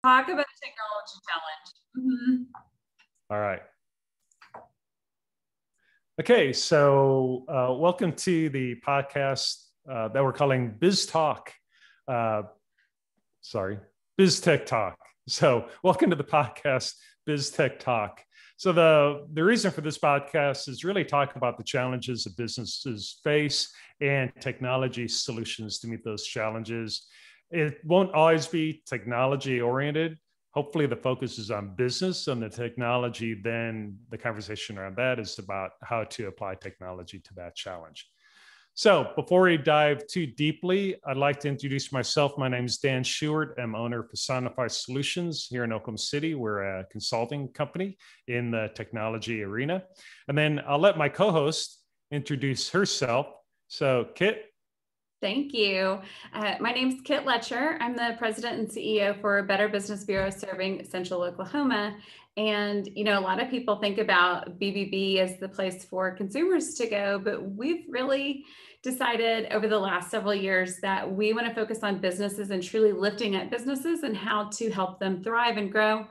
Talk about a technology challenge. All right. Okay, so welcome to the podcast that we're calling BizTalk. BizTechTalk. So welcome to the podcast, BizTechTalk. So the reason for this podcast is really talk about the challenges that businesses face and technology solutions to meet those challenges. It won't always be technology oriented. Hopefully the focus is on business and the technology. Then the conversation around that is about how to apply technology to that challenge. So before we dive too deeply, I'd like to introduce myself. My name is Dan Shewart. I'm owner of Personify Solutions here in Oklahoma City. We're a consulting company in the technology arena. And then I'll let my co-host introduce herself. So Kit. Thank you. My name is Kit Letcher. I'm the president and CEO for Better Business Bureau serving Central Oklahoma. And, you know, a lot of people think about BBB as the place for consumers to go, but we've really decided over the last several years that we want to focus on businesses and truly lifting up businesses and how to help them thrive and grow.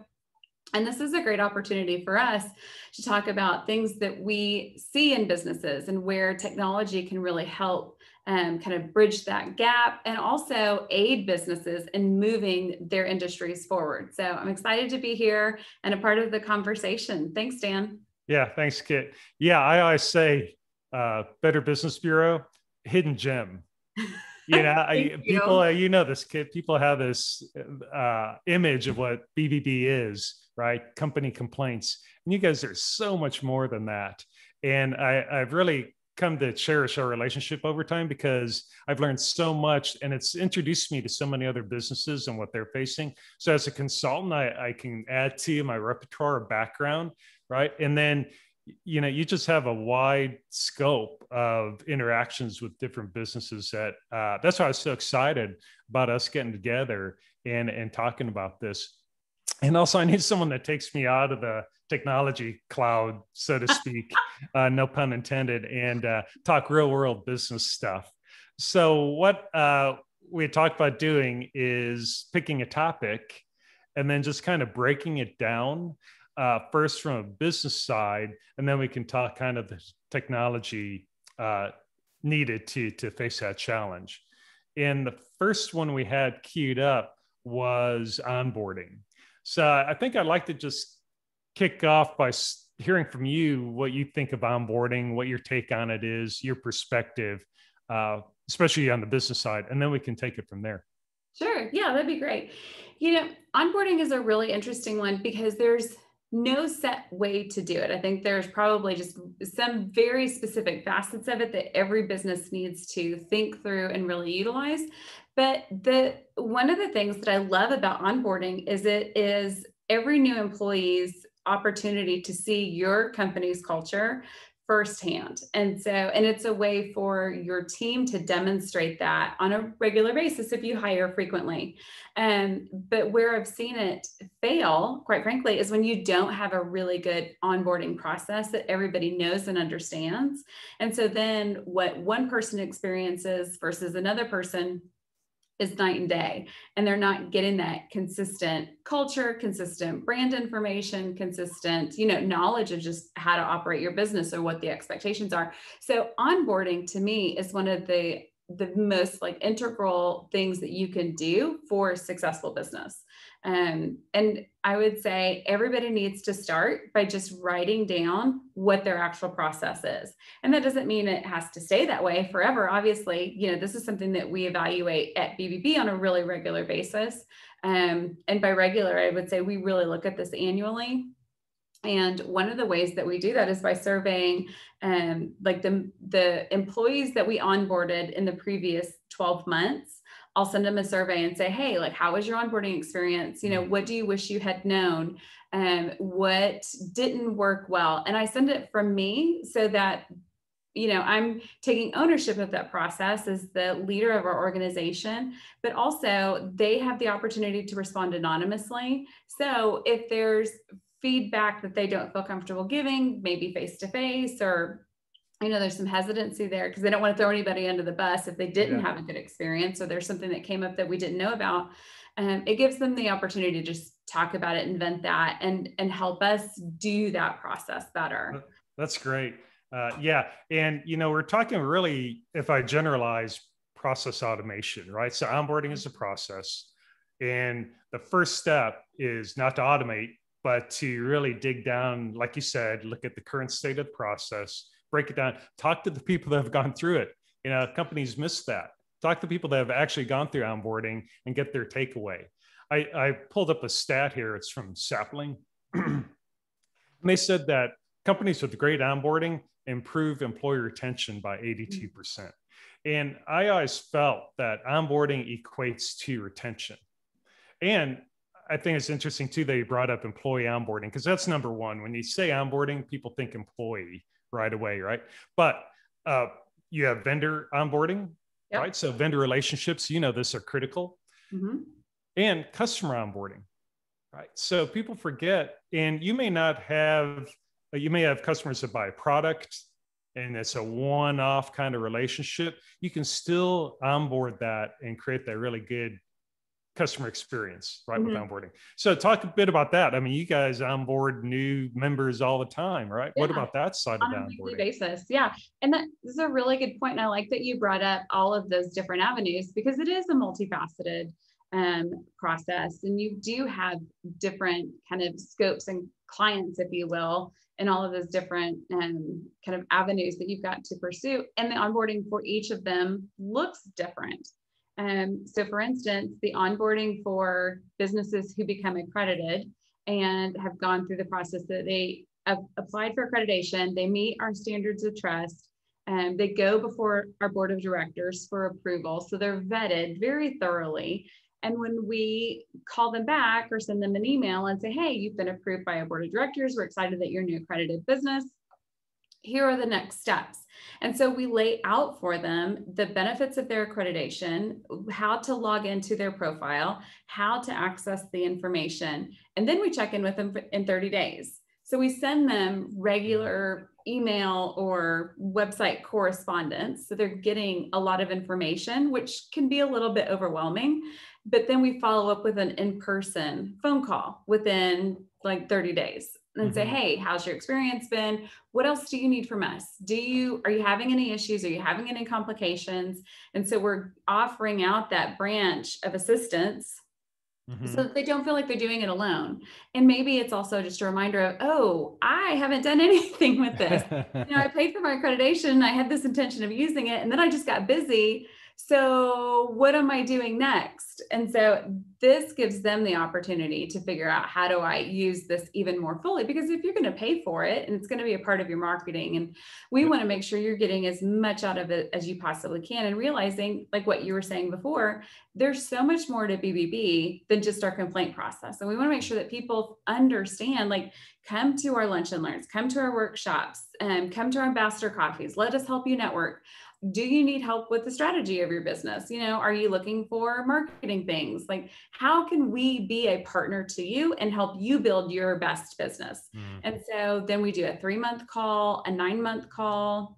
And this is a great opportunity for us to talk about things that we see in businesses and where technology can really help kind of bridge that gap and also aid businesses in moving their industries forward. So I'm excited to be here and a part of the conversation. Thanks, Dan. Yeah, thanks, Kit. Yeah, I always say Better Business Bureau, hidden gem. You know, people, you know this, Kit, people have this image of what BBB is, right? Company complaints. And you guys are so much more than that. And I've really come to cherish our relationship over time because I've learned so much and it's introduced me to so many other businesses and what they're facing. So as a consultant, I can add to my repertoire of background, right? And then, you know, you just have a wide scope of interactions with different businesses that's why I was so excited about us getting together and talking about this. And also I need someone that takes me out of the technology cloud, so to speak, no pun intended, and talk real world business stuff. So what we talked about doing is picking a topic and then just kind of breaking it down first from a business side, and then we can talk kind of the technology needed to face that challenge. And the first one we had queued up was onboarding. So I think I'd like to just kick off by hearing from you what you think of onboarding, what your take on it is, your perspective, especially on the business side, and then we can take it from there. Sure. Yeah, that'd be great. You know, onboarding is a really interesting one because there's no set way to do it. I think there's probably just some very specific facets of it that every business needs to think through and really utilize. But one of the things that I love about onboarding is it is every new employee's opportunity to see your company's culture firsthand. And it's a way for your team to demonstrate that on a regular basis if you hire frequently. But where I've seen it fail, quite frankly, is when you don't have a really good onboarding process that everybody knows and understands. And so then what one person experiences versus another person is night and day, and they're not getting that consistent culture, consistent brand information, consistent, you know, knowledge of just how to operate your business or what the expectations are. So onboarding to me is one of the most like integral things that you can do for a successful business. And I would say everybody needs to start by just writing down what their actual process is. And that doesn't mean it has to stay that way forever. Obviously, you know, this is something that we evaluate at BBB on a really regular basis. And by regular, I would say we really look at this annually. And one of the ways that we do that is by surveying like the employees that we onboarded in the previous 12 months. I'll send them a survey and say, hey, like, how was your onboarding experience? You know, what do you wish you had known? What didn't work well? And I send it from me so that, you know, I'm taking ownership of that process as the leader of our organization, but also they have the opportunity to respond anonymously. So if there's feedback that they don't feel comfortable giving, maybe face-to-face, or, you know, there's some hesitancy there because they don't want to throw anybody under the bus if they didn't have a good experience, or there's something that came up that we didn't know about. it gives them the opportunity to just talk about it and vent that and help us do that process better. That's great. Yeah. And, we're talking really, if I generalize, process automation, right? So onboarding is a process. And the first step is not to automate, but to really dig down, like you said, look at the current state of the process, break it down, talk to the people that have gone through it. Companies miss that. Talk to people that have actually gone through onboarding and get their takeaway. I pulled up a stat here. It's from Sapling. And they said that companies with great onboarding improve employee retention by 82%. And I always felt that onboarding equates to retention. And I think it's interesting too that you brought up employee onboarding, because that's number one. When you say onboarding, people think employee right away, right? But you have vendor onboarding, yep. Right? So vendor relationships, this are critical. Mm-hmm. And customer onboarding, right? So people forget, and you may have customers that buy a product and it's a one-off kind of relationship. You can still onboard that and create that really good customer experience, right? Mm-hmm. With onboarding. So talk a bit about that. I mean, you guys onboard new members all the time, right? Yeah. What about that side of the onboarding? On a weekly basis. Yeah. And that is a really good point. And I like that you brought up all of those different avenues, because it is a multifaceted process. And you do have different kind of scopes and clients, if you will, and all of those different kind of avenues that you've got to pursue. And the onboarding for each of them looks different. So for instance, the onboarding for businesses who become accredited and have gone through the process that they have applied for accreditation, they meet our standards of trust, and they go before our board of directors for approval. So they're vetted very thoroughly. And when we call them back or send them an email and say, hey, you've been approved by our board of directors, we're excited that you're a new accredited business, here are the next steps. And so we lay out for them the benefits of their accreditation, how to log into their profile, how to access the information. And then we check in with them in 30 days. So we send them regular email or website correspondence. So they're getting a lot of information, which can be a little bit overwhelming. But then we follow up with an in-person phone call within like 30 days and mm-hmm. say, hey, how's your experience been? What else do you need from us? Are you having any issues? Are you having any complications? And so we're offering out that branch of assistance mm-hmm. so that they don't feel like they're doing it alone. And maybe it's also just a reminder of, oh, I haven't done anything with this. I paid for my accreditation. I had this intention of using it, and then I just got busy. So what am I doing next? And so this gives them the opportunity to figure out, how do I use this even more fully? Because if you're going to pay for it and it's going to be a part of your marketing, and we want to make sure you're getting as much out of it as you possibly can, and realizing, like what you were saying before, there's so much more to BBB than just our complaint process. And we want to make sure that people understand, like, come to our lunch and learns, come to our workshops, come to our ambassador coffees. Let us help you network. Do you need help with the strategy of your business? Are you looking for marketing things? Like, how can we be a partner to you and help you build your best business? Mm-hmm. And so then we do a 3-month call, a 9-month call,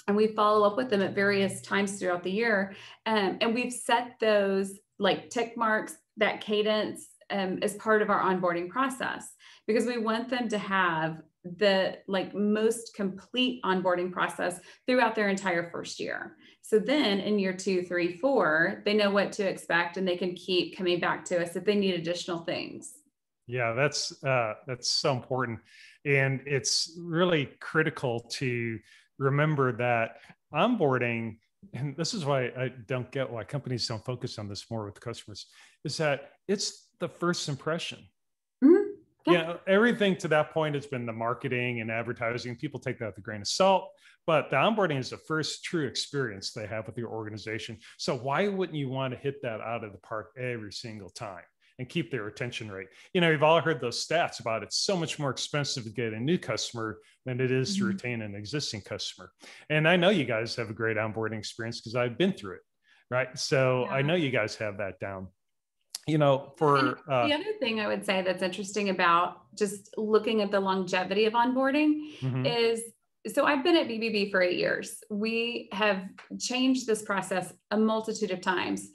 and we follow up with them at various times throughout the year. And we've set those like tick marks, that cadence as part of our onboarding process, because we want them to have the most complete onboarding process throughout their entire first year. So then in year 2, 3, 4, they know what to expect, and they can keep coming back to us if they need additional things. Yeah, that's so important. And it's really critical to remember that onboarding, and this is why I don't get why companies don't focus on this more with customers, is that it's the first impression. Yeah, everything to that point has been the marketing and advertising. People take that with a grain of salt, but the onboarding is the first true experience they have with your organization. So why wouldn't you want to hit that out of the park every single time and keep their retention rate? You've all heard those stats about it's so much more expensive to get a new customer than it is to retain an existing customer. And I know you guys have a great onboarding experience because I've been through it, right? So I know you guys have that down. The other thing I would say that's interesting about just looking at the longevity of onboarding mm-hmm. is, so I've been at BBB for 8 years. We have changed this process a multitude of times.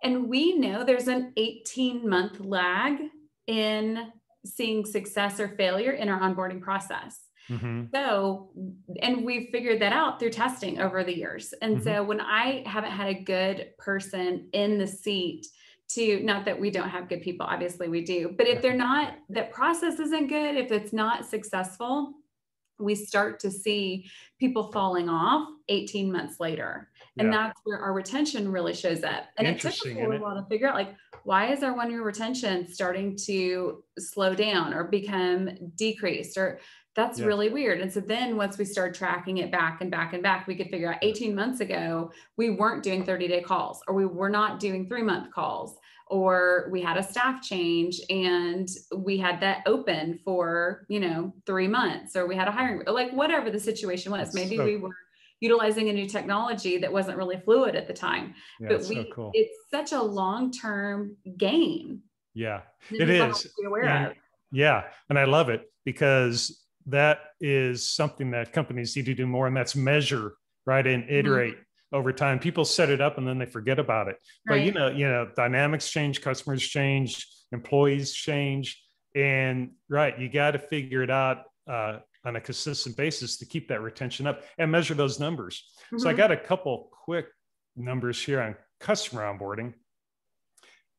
And we know there's an 18-month lag in seeing success or failure in our onboarding process. Mm-hmm. So, and we've figured that out through testing over the years. And Mm-hmm. so when I haven't had a good person in the seat to, not that we don't have good people, obviously we do, but if they're not, that process isn't good, if it's not successful, we start to see people falling off 18 months later. And Yeah. that's where our retention really shows up. And it took us Interesting, a isn't little it? while to figure out, like, why is our 1 year retention starting to slow down or become decreased? Or that's Yeah. really weird. And so then once we started tracking it back and back and back, we could figure out 18 months ago, we weren't doing 30-day calls, or we were not doing 3-month calls, or we had a staff change and we had that open for, 3 months, or we had a hiring, like whatever the situation was. That's Maybe so, we were utilizing a new technology that wasn't really fluid at the time, yeah, but it's so cool. it's such a long-term game Yeah, that it people have is. to be aware And of. yeah, and I love it because that is something that companies need to do more, and that's measure, right, and iterate over time. People set it up and then they forget about it. But Right. dynamics change, customers change, employees change, and right, you got to figure it out on a consistent basis to keep that retention up and measure those numbers. So I got a couple quick numbers here on customer onboarding.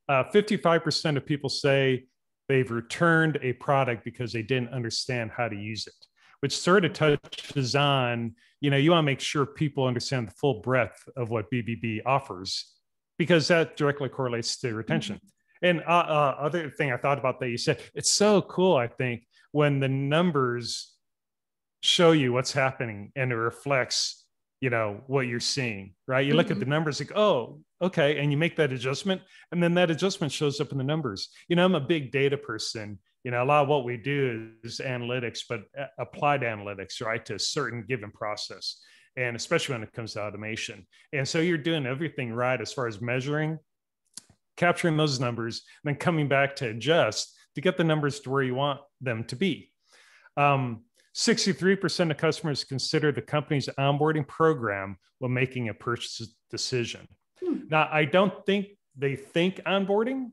55% of people say they've returned a product because they didn't understand how to use it, which sort of touches on, you want to make sure people understand the full breadth of what BBB offers, because that directly correlates to retention. And other thing I thought about that you said, it's so cool, I think, when the numbers show you what's happening and it reflects what you're seeing, right? You look at the numbers like, oh, okay, and you make that adjustment, and then that adjustment shows up in the numbers. I'm a big data person. A lot of what we do is analytics, but applied analytics, right, to a certain given process, and especially when it comes to automation. And so you're doing everything right as far as measuring, capturing those numbers, and then coming back to adjust to get the numbers to where you want them to be. 63% of customers consider the company's onboarding program when making a purchase decision. Now, I don't think they think onboarding.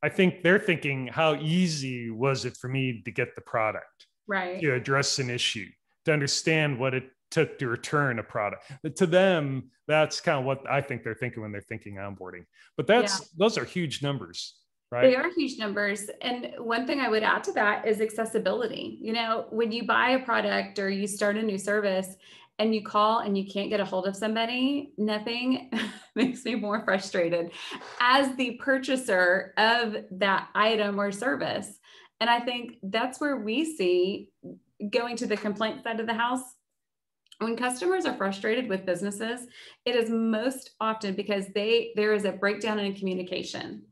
I think they're thinking, how easy was it for me to get the product, Right. to address an issue, to understand what it took to return a product. But to them, that's kind of what I think they're thinking when they're thinking onboarding. But those are huge numbers. Right. They are huge numbers. And one thing I would add to that is accessibility. When you buy a product or you start a new service and you call and you can't get a hold of somebody, nothing makes me more frustrated as the purchaser of that item or service. And I think that's where we see, going to the complaint side of the house, when customers are frustrated with businesses, it is most often because there is a breakdown in communication.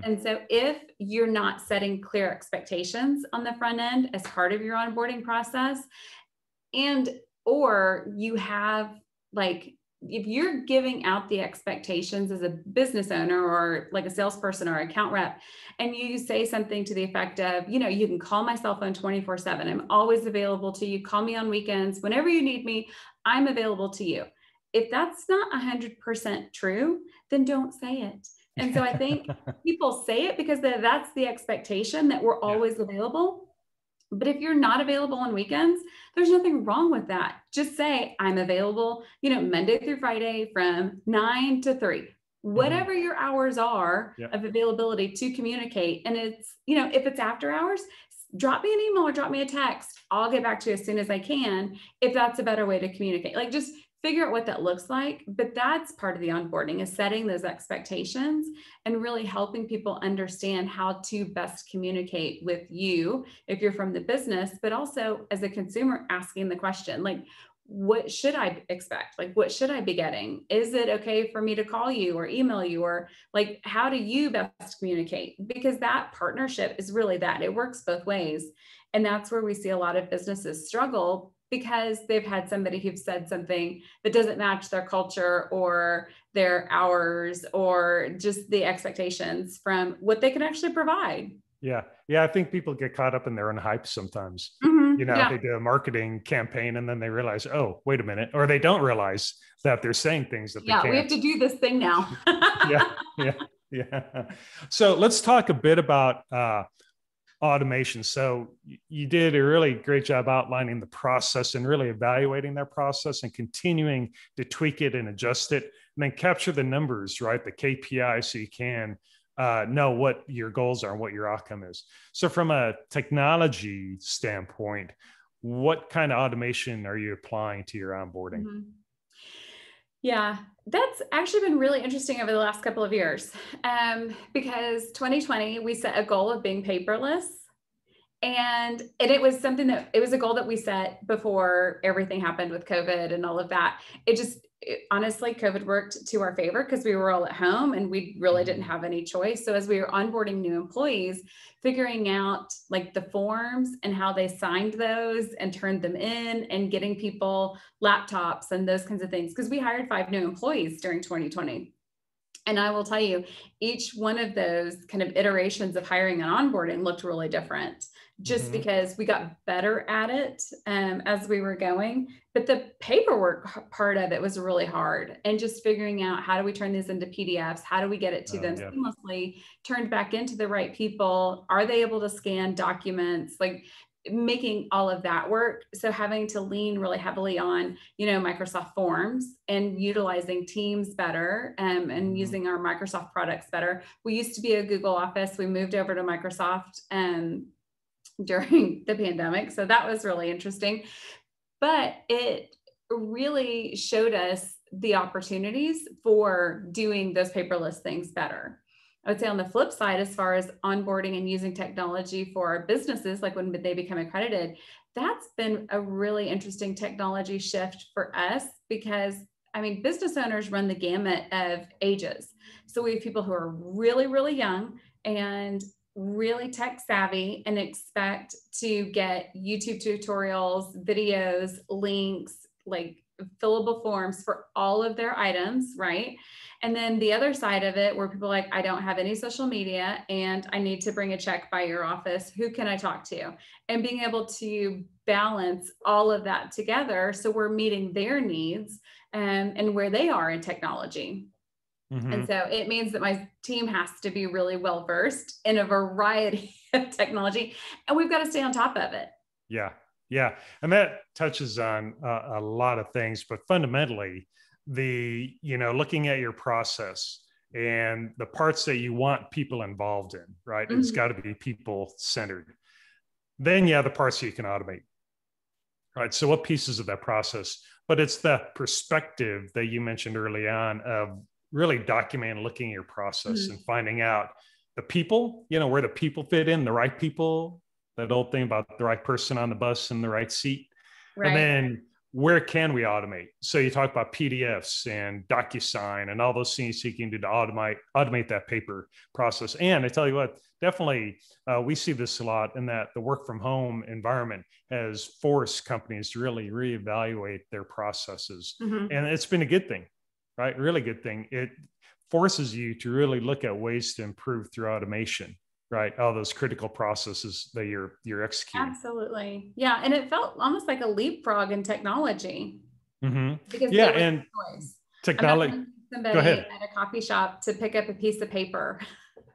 And so if you're not setting clear expectations on the front end as part of your onboarding process, or you have, like, if you're giving out the expectations as a business owner or like a salesperson or account rep, and you say something to the effect of, you can call my cell phone 24/7. I'm always available to you. Call me on weekends. Whenever you need me, I'm available to you. If that's not 100% true, then don't say it. And so I think people say it because that's the expectation, that we're always available. But if you're not available on weekends, there's nothing wrong with that. Just say, I'm available, Monday through Friday from 9 to 3, whatever your hours are of availability to communicate. And it's, if it's after hours, drop me an email or drop me a text. I'll get back to you as soon as I can, if that's a better way to communicate. Like, just figure out what that looks like. But that's part of the onboarding, is setting those expectations and really helping people understand how to best communicate with you if you're from the business, but also as a consumer, asking the question, like, what should I expect? Like, what should I be getting? Is it okay for me to call you or email you? Or like, how do you best communicate? Because that partnership is really that. It works both ways. And that's where we see a lot of businesses struggle, because they've had somebody who's said something that doesn't match their culture or their hours or just the expectations from what they can actually provide. Yeah. Yeah. I think people get caught up in their own hype sometimes. Yeah. They do a marketing campaign and then they realize, oh, wait a minute. Or they don't realize that they're saying things that they Yeah. We have can't. to do this thing now. Yeah. Yeah. Yeah. So let's talk a bit about automation. So you did a really great job outlining the process and really evaluating that process and continuing to tweak it and adjust it, and then capture the numbers, right? The KPI, so you can know what your goals are and what your outcome is. So from a technology standpoint, what kind of automation are you applying to your onboarding? Yeah, that's actually been really interesting over the last couple of years, because 2020, we set a goal of being paperless. And it was something that it was a goal that we set before everything happened with COVID and all of that. Honestly, COVID worked to our favor because we were all at home and we really didn't have any choice. So as we were onboarding new employees, figuring out like the forms and how they signed those and turned them in, and getting people laptops and those kinds of things, because we hired 5 new employees during 2020. And I will tell you, each one of those kind of iterations of hiring and onboarding looked really different, just because we got better at it as we were going. But the paperwork part of it was really hard. And just figuring out, how do we turn these into PDFs? How do we get it to them Yeah. seamlessly, turned back into the right people? Are they able to scan documents? Like, making all of that work. So having to lean really heavily on, Microsoft Forms and utilizing Teams better, and using our Microsoft products better. We used to be a Google Office. We moved over to Microsoft during the pandemic. So that was really interesting. But it really showed us the opportunities for doing those paperless things better. I would say on the flip side, as far as onboarding and using technology for our businesses, like when they become accredited, that's been a really interesting technology shift for us, because business owners run the gamut of ages. So we have people who are really, really young and really tech savvy and expect to get YouTube tutorials, videos, links, like fillable forms for all of their items, right? And then the other side of it, where people are like, I don't have any social media and I need to bring a check by your office. Who can I talk to? And being able to balance all of that together, so we're meeting their needs and where they are in technology. And so it means that my team has to be really well versed in a variety of technology, and we've got to stay on top of it. Yeah. Yeah. And that touches on a lot of things, but fundamentally, looking at your process and the parts that you want people involved in, right? It's got to be people centered. Then, the parts that you can automate, right? So what pieces of that process, but it's the perspective that you mentioned early on of really documenting, looking at your process and finding out the people, where the people fit in, the right people, that old thing about the right person on the bus in the right seat. Right. And then where can we automate? So you talk about PDFs and DocuSign and all those things you can do to automate that paper process. And I tell you what, definitely we see this a lot, in that the work from home environment has forced companies to really reevaluate their processes. And it's been a good thing, right? Really good thing. It forces you to really look at ways to improve through automation, right? All those critical processes that you're executing. Absolutely. Yeah. And it felt almost like a leapfrog in technology. Because and choice. technology. Somebody Go ahead. at a coffee shop to pick up a piece of paper.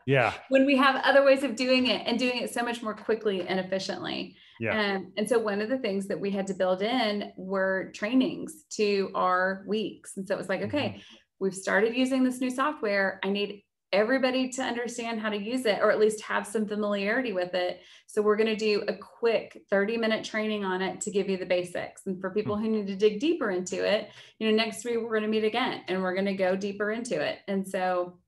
Yeah. When we have other ways of doing it, and doing it so much more quickly and efficiently. Yeah. And so one of the things that we had to build in were trainings to our weeks. And so it was like, okay, we've started using this new software. I need everybody to understand how to use it, or at least have some familiarity with it. So we're going to do a quick 30-minute training on it to give you the basics. And for people who need to dig deeper into it, next week we're going to meet again and we're going to go deeper into it. And so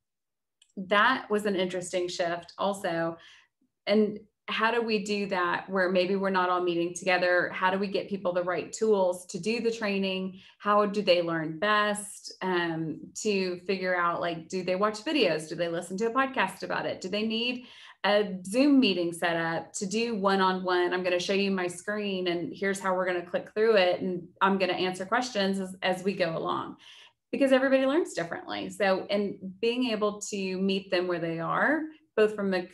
that was an interesting shift also. And how do we do that where maybe we're not all meeting together? How do we get people the right tools to do the training? How do they learn best? To figure out, like, do they watch videos? Do they listen to a podcast about it? Do they need a Zoom meeting set up to do one-on-one? I'm going to show you my screen and here's how we're going to click through it. And I'm going to answer questions as we go along, because everybody learns differently. So, and being able to meet them where they are both from the,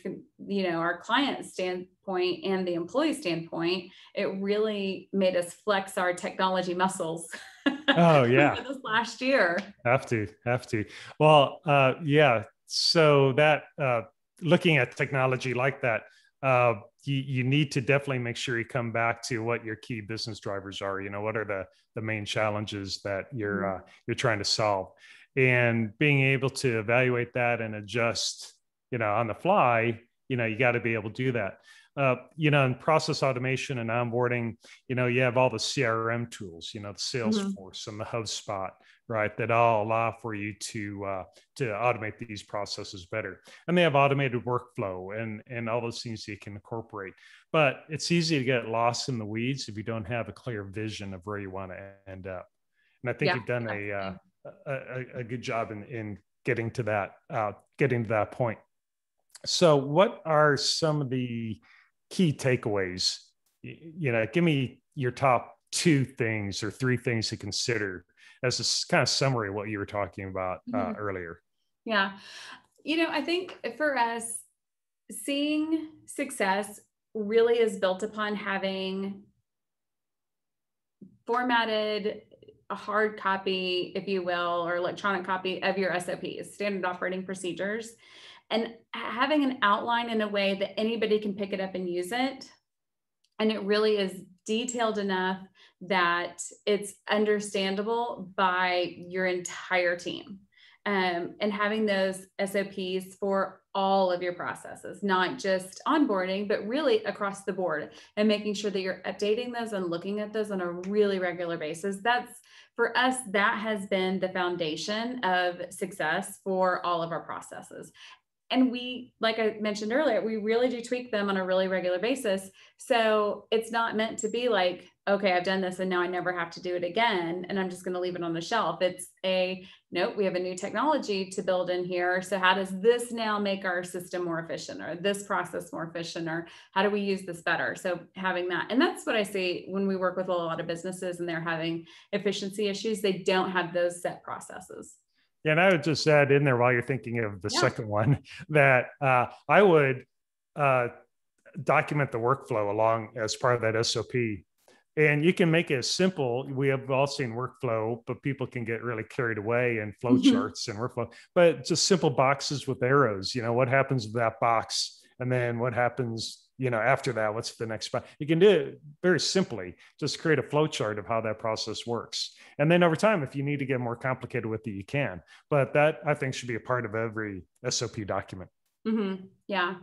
our client standpoint and the employee standpoint, it really made us flex our technology muscles Oh yeah. this last year. Have to. Well, yeah. So that looking at technology like that, you need to definitely make sure you come back to what your key business drivers are. What are the main challenges that you're trying to solve, and being able to evaluate that and adjust, on the fly. You got to be able to do that. In process automation and onboarding, you have all the CRM tools, the Salesforce and the HubSpot, right? That all allow for you to automate these processes better. And they have automated workflow and all those things you can incorporate. But it's easy to get lost in the weeds if you don't have a clear vision of where you want to end up. And I think you've done a good job in getting to that point. So what are some of the key takeaways? Give me your top 2 things or 3 things to consider as a kind of summary of what you were talking about earlier. Yeah. I think for us, seeing success really is built upon having formatted a hard copy, if you will, or electronic copy of your SOPs, standard operating procedures, and having an outline in a way that anybody can pick it up and use it. And it really is detailed enough that it's understandable by your entire team. And having those SOPs for all of your processes, not just onboarding, but really across the board, and making sure that you're updating those and looking at those on a really regular basis. That's, for us, that has been the foundation of success for all of our processes. And we, like I mentioned earlier, we really do tweak them on a really regular basis. So it's not meant to be like, okay, I've done this and now I never have to do it again, and I'm just going to leave it on the shelf. It's nope, we have a new technology to build in here. So how does this now make our system more efficient, or this process more efficient, or how do we use this better? So having that, and that's what I see when we work with a lot of businesses and they're having efficiency issues, they don't have those set processes. Yeah, and I would just add in there while you're thinking of the second one that I would document the workflow along as part of that SOP. And you can make it simple. We have all seen workflow, but people can get really carried away in flow charts and workflow. But just simple boxes with arrows. What happens with that box, and then what happens after that, what's the next spot? You can do it very simply. Just create a flow chart of how that process works. And then over time, if you need to get more complicated with it, you can. But that, I think, should be a part of every SOP document. Yeah.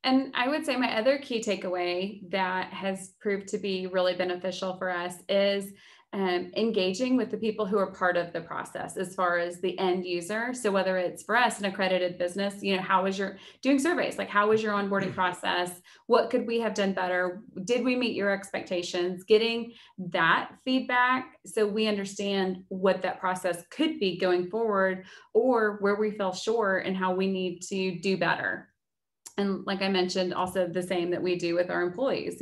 And I would say my other key takeaway that has proved to be really beneficial for us is engaging with the people who are part of the process as far as the end user. So whether it's for us, an accredited business, how was your doing surveys? Like, how was your onboarding process? What could we have done better? Did we meet your expectations? Getting that feedback so we understand what that process could be going forward, or where we fell short and how we need to do better. And like I mentioned, also the same that we do with our employees.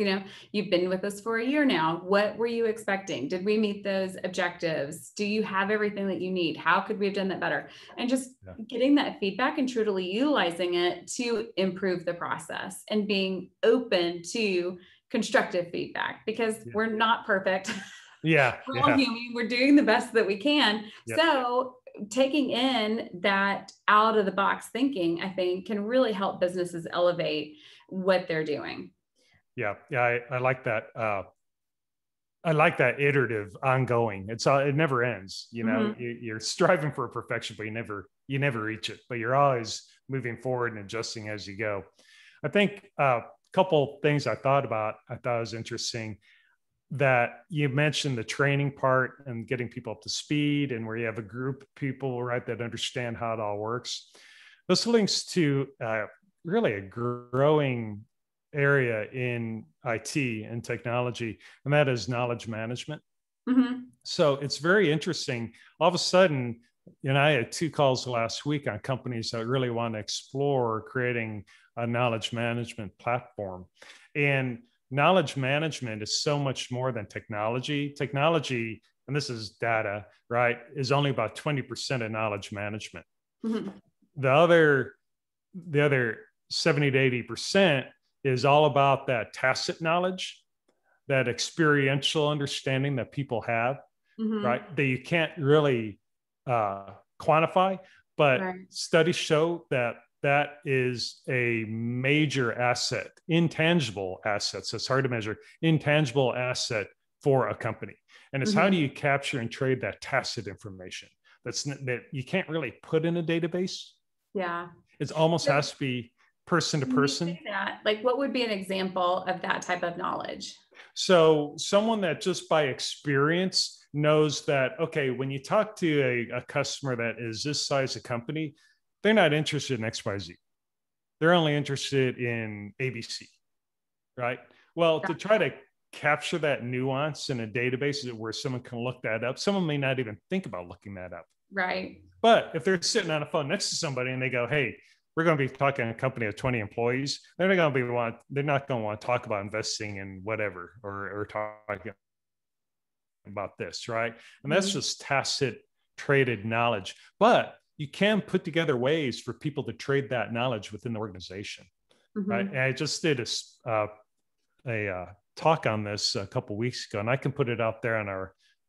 You've been with us for a year now. What were you expecting? Did we meet those objectives? Do you have everything that you need? How could we have done that better? And just getting that feedback and truly utilizing it to improve the process, and being open to constructive feedback, because we're not perfect. Yeah. We're all human. We're doing the best that we can. So taking in that out of the box thinking, I think, can really help businesses elevate what they're doing. Yeah. I like that. I like that iterative, ongoing. It never ends. You're striving for perfection, but you never reach it. But you're always moving forward and adjusting as you go. I think a couple things I thought was interesting. That you mentioned the training part and getting people up to speed, and where you have a group of people, right, that understand how it all works. This links to really a growing area in IT and technology, and that is knowledge management. So it's very interesting. All of a sudden, I had 2 calls last week on companies that really want to explore creating a knowledge management platform. And knowledge management is so much more than technology. Technology, and this is data, right, is only about 20% of knowledge management. The other 70 to 80% is all about that tacit knowledge, that experiential understanding that people have, right? That you can't really quantify, but studies show that that is a major asset, intangible assets. It's hard to measure, intangible asset for a company. And it's how do you capture and trade that tacit information that you can't really put in a database? Yeah. It almost has to be person to person. Like, what would be an example of that type of knowledge? So someone that just by experience knows that, okay, when you talk to a customer that is this size of company, they're not interested in XYZ. They're only interested in ABC, right? Well, to try to capture that nuance in a database where someone can look that up, someone may not even think about looking that up. Right. But if they're sitting on a phone next to somebody and they go, hey, we're going to be talking to a company of 20 employees, they're not going to want to talk about investing in whatever or talking about this, right? And that's just tacit traded knowledge. But you can put together ways for people to trade that knowledge within the organization, right? And I just did a talk on this a couple of weeks ago, and I can put it out there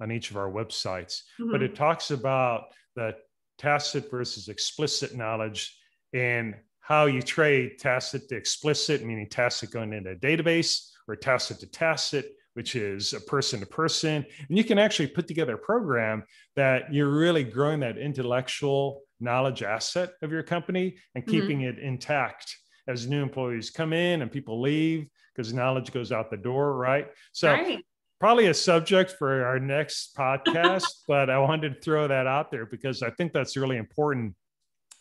on each of our websites. But it talks about the tacit versus explicit knowledge and how you trade tacit to explicit, meaning tacit going into a database, or tacit to tacit, which is a person to person. And you can actually put together a program that you're really growing that intellectual knowledge asset of your company and keeping it intact as new employees come in and people leave, because knowledge goes out the door, right? So probably a subject for our next podcast, but I wanted to throw that out there because I think that's a really important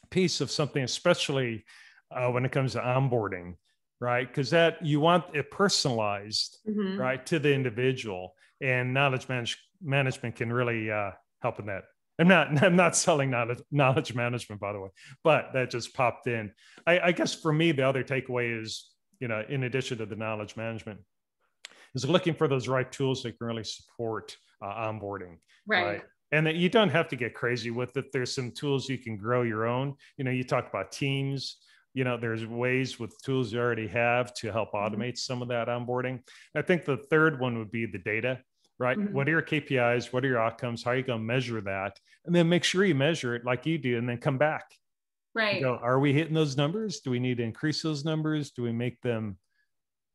piece of something, especially when it comes to onboarding, right? Because that you want it personalized, right, to the individual, and knowledge management can really help in that. I'm not selling knowledge management, by the way, but that just popped in. I guess for me, the other takeaway is, in addition to the knowledge management, is looking for those right tools that can really support onboarding, right? And that you don't have to get crazy with it. There's some tools you can grow your own. You talk about Teams. There's ways with tools you already have to help automate some of that onboarding. I think the third one would be the data, right? What are your KPIs? What are your outcomes? How are you going to measure that? And then make sure you measure it like you do, and then come back. Right. Are we hitting those numbers? Do we need to increase those numbers? Do we make them,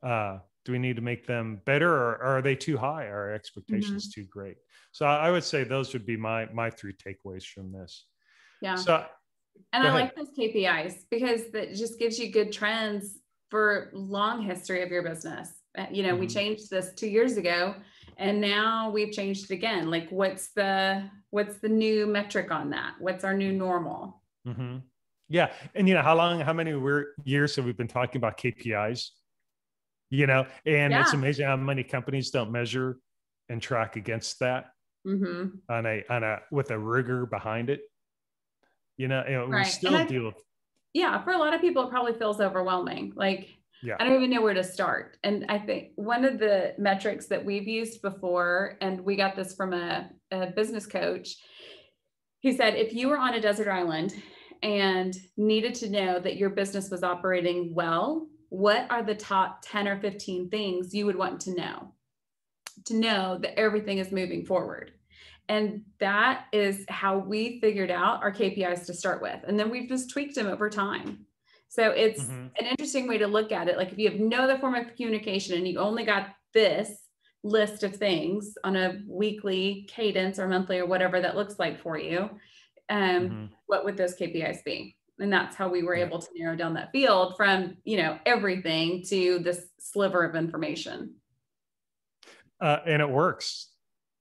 do we need to make them better, or are they too high? Are our expectations too great? So I would say those would be my three takeaways from this. Yeah. So, and I like those KPIs because that just gives you good trends for long history of your business. We changed this 2 years ago, and now we've changed it again. Like, what's the new metric on that? What's our new normal? Yeah. And how many years have we been talking about KPIs? And it's amazing how many companies don't measure and track against that with a rigor behind it. We still deal with. Yeah, for a lot of people, it probably feels overwhelming. Like, I don't even know where to start. And I think one of the metrics that we've used before, and we got this from a business coach, he said, if you were on a desert island and needed to know that your business was operating well, what are the top 10 or 15 things you would want to know that everything is moving forward? And that is how we figured out our KPIs to start with. And then we've just tweaked them over time. So it's an interesting way to look at it. Like, if you have no other form of communication and you only got this list of things on a weekly cadence or monthly or whatever that looks like for you, what would those KPIs be? And that's how we were able to narrow down that field from, everything to this sliver of information. And it works.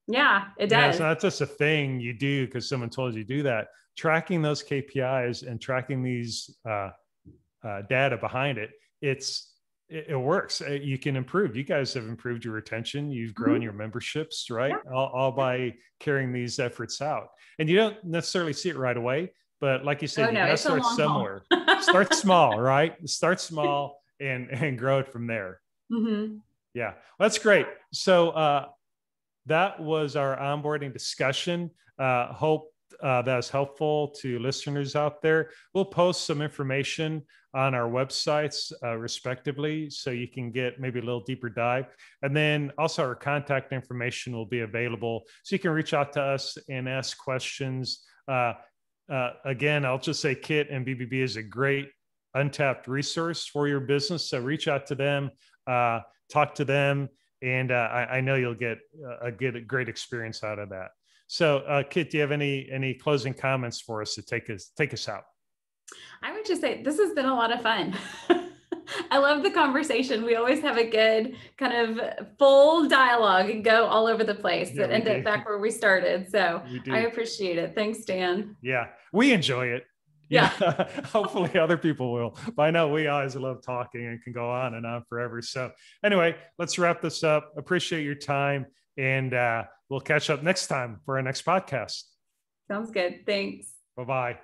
Yeah, it does. It's not just a thing you do because someone told you to do that. Tracking those KPIs and tracking these data behind it, it works. You can improve. You guys have improved your retention. You've grown your memberships, right? Yeah. All by carrying these efforts out. And you don't necessarily see it right away, but like you said, you gotta start somewhere. Start small, right? Start small and grow it from there. Yeah, that's great. So that was our onboarding discussion. Hope that was helpful to listeners out there. We'll post some information on our websites, respectively, so you can get maybe a little deeper dive. And then also our contact information will be available, so you can reach out to us and ask questions. Again, I'll just say Kit and BBB is a great untapped resource for your business. So reach out to them, talk to them, and I know you'll get a great experience out of that. So, Kit, do you have any closing comments for us to take us out? I would just say this has been a lot of fun. I love the conversation. We always have a good kind of full dialogue and go all over the place and end up back where we started. So I appreciate it. Thanks, Dan. Yeah, we enjoy it. Yeah. Hopefully other people will. But I know we always love talking and can go on and on forever. So anyway, let's wrap this up. Appreciate your time. And we'll catch up next time for our next podcast. Sounds good. Thanks. Bye-bye.